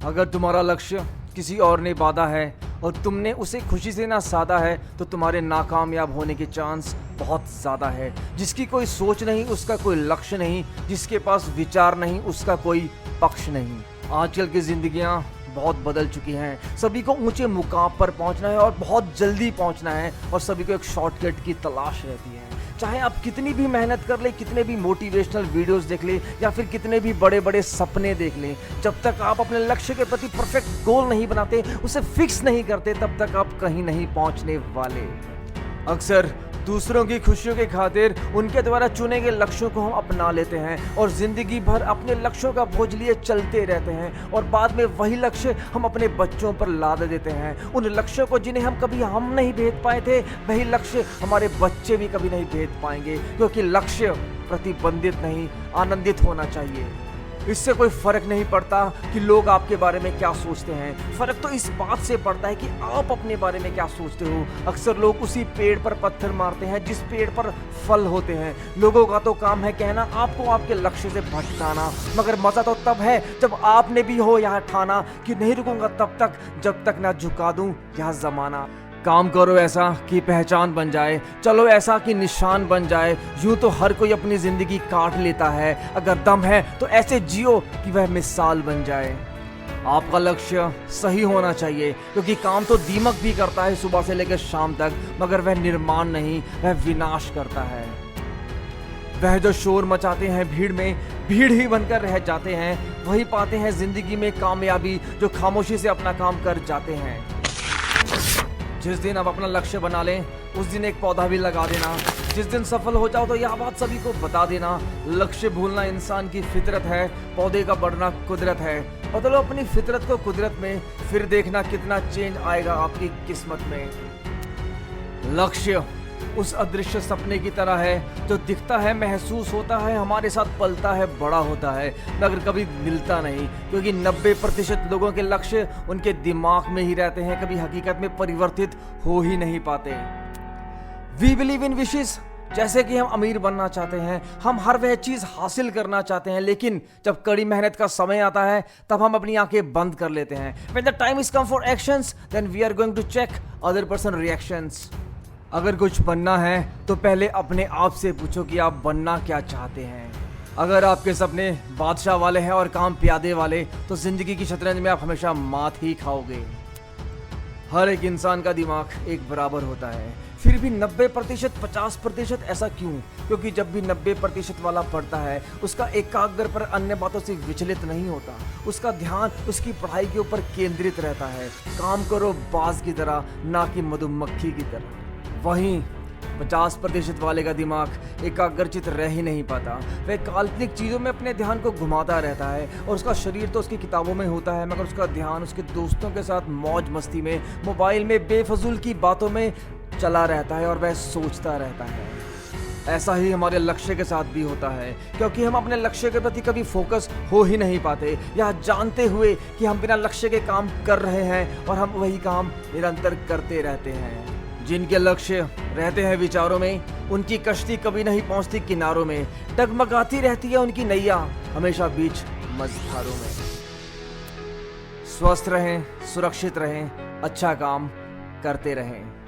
अगर तुम्हारा लक्ष्य किसी और ने बांधा है और तुमने उसे खुशी से ना साधा है तो तुम्हारे नाकामयाब होने के चांस बहुत ज़्यादा है। जिसकी कोई सोच नहीं उसका कोई लक्ष्य नहीं, जिसके पास विचार नहीं उसका कोई पक्ष नहीं। आजकल की जिंदगियां बहुत बदल चुकी हैं। सभी को ऊंचे मुकाम पर पहुंचना है और बहुत जल्दी पहुंचना है और सभी को एक शॉर्टकट की तलाश रहती है। चाहे आप कितनी भी मेहनत कर ले, कितने भी मोटिवेशनल वीडियोस देख ले या फिर कितने भी बड़े बड़े सपने देख ले, जब तक आप अपने लक्ष्य के प्रति परफेक्ट गोल नहीं बनाते, उसे फिक्स नहीं करते, तब तक आप कहीं नहीं पहुंचने वाले। अक्सर दूसरों की खुशियों के खातिर उनके द्वारा चुने गए लक्ष्यों को हम अपना लेते हैं और जिंदगी भर अपने लक्ष्यों का बोझ लिए चलते रहते हैं और बाद में वही लक्ष्य हम अपने बच्चों पर लाद देते हैं। उन लक्ष्यों को जिन्हें हम नहीं भेद पाए थे, वही लक्ष्य हमारे बच्चे भी कभी नहीं भेद पाएंगे, क्योंकि लक्ष्य प्रतिबंधित नहीं, आनंदित होना चाहिए। इससे कोई फर्क नहीं पड़ता कि लोग आपके बारे में क्या सोचते हैं, फर्क तो इस बात से पड़ता है कि आप अपने बारे में क्या सोचते हो। अक्सर लोग उसी पेड़ पर पत्थर मारते हैं जिस पेड़ पर फल होते हैं। लोगों का तो काम है कहना आपको आपके लक्ष्य से भटकाना, मगर मजा तो तब है जब आपने भी हो यह ठाना कि नहीं रुकूंगा तब तक जब तक ना झुका दूं यह जमाना। काम करो ऐसा कि पहचान बन जाए, चलो ऐसा कि निशान बन जाए। यूं तो हर कोई अपनी जिंदगी काट लेता है, अगर दम है तो ऐसे जियो कि वह मिसाल बन जाए। आपका लक्ष्य सही होना चाहिए, क्योंकि काम तो दीमक भी करता है सुबह से लेकर शाम तक, मगर वह निर्माण नहीं, वह विनाश करता है। वह जो शोर मचाते हैं भीड़ में, भीड़ ही बनकर रह जाते हैं, वही पाते हैं जिंदगी में कामयाबी जो खामोशी से अपना काम कर जाते हैं। जिस दिन आप अपना लक्ष्य बना लें उस दिन एक पौधा भी लगा देना। जिस दिन सफल हो जाओ तो यह बात सभी को बता देना। लक्ष्य भूलना इंसान की फितरत है, पौधे का बढ़ना कुदरत है। बदलो अपनी फितरत को कुदरत में, फिर देखना कितना चेंज आएगा आपकी किस्मत में। लक्ष्य उस अदृश्य सपने की तरह है जो दिखता है, महसूस होता है, हमारे साथ पलता है, बड़ा होता है, मगर कभी मिलता नहीं, क्योंकि 90% लोगों के लक्ष्य उनके दिमाग में ही रहते हैं, कभी हकीकत में परिवर्तित हो ही नहीं पाते। वी बिलीव इन विशेस, जैसे कि हम अमीर बनना चाहते हैं, हम हर वह चीज हासिल करना चाहते हैं, लेकिन जब कड़ी मेहनत का समय आता है तब हम अपनी आंखें बंद कर लेते हैं। When the time is come for actions, then we are going to check other person reactions। अगर कुछ बनना है तो पहले अपने आप से पूछो कि आप बनना क्या चाहते हैं। अगर आपके सपने बादशाह वाले हैं और काम प्यादे वाले, तो जिंदगी की शतरंज में आप हमेशा मात ही खाओगे। हर एक इंसान का दिमाग एक बराबर होता है, फिर भी 90% 50% ऐसा क्यों? क्योंकि जब भी 90% वाला पढ़ता है उसका एकाग्र पर अन्य बातों से विचलित नहीं होता, उसका ध्यान उसकी पढ़ाई के ऊपर केंद्रित रहता है। काम करो बाज की तरह, ना कि मधुमक्खी की तरह। वहीं 50% वाले का दिमाग एकाग्रचित रह ही नहीं पाता, वह काल्पनिक चीज़ों में अपने ध्यान को घुमाता रहता है और उसका शरीर तो उसकी किताबों में होता है, मगर उसका ध्यान उसके दोस्तों के साथ मौज मस्ती में, मोबाइल में, बेफजूल की बातों में चला रहता है और वह सोचता रहता है। ऐसा ही हमारे लक्ष्य के साथ भी होता है, क्योंकि हम अपने लक्ष्य के प्रति कभी फोकस हो ही नहीं पाते, या जानते हुए कि हम बिना लक्ष्य के काम कर रहे हैं और हम वही काम निरंतर करते रहते हैं। जिनके लक्ष्य रहते हैं विचारों में, उनकी कश्ती कभी नहीं पहुंचती किनारों में, डगमगाती रहती है उनकी नैया हमेशा बीच मझधारों में। स्वस्थ रहें, सुरक्षित रहें, अच्छा काम करते रहें।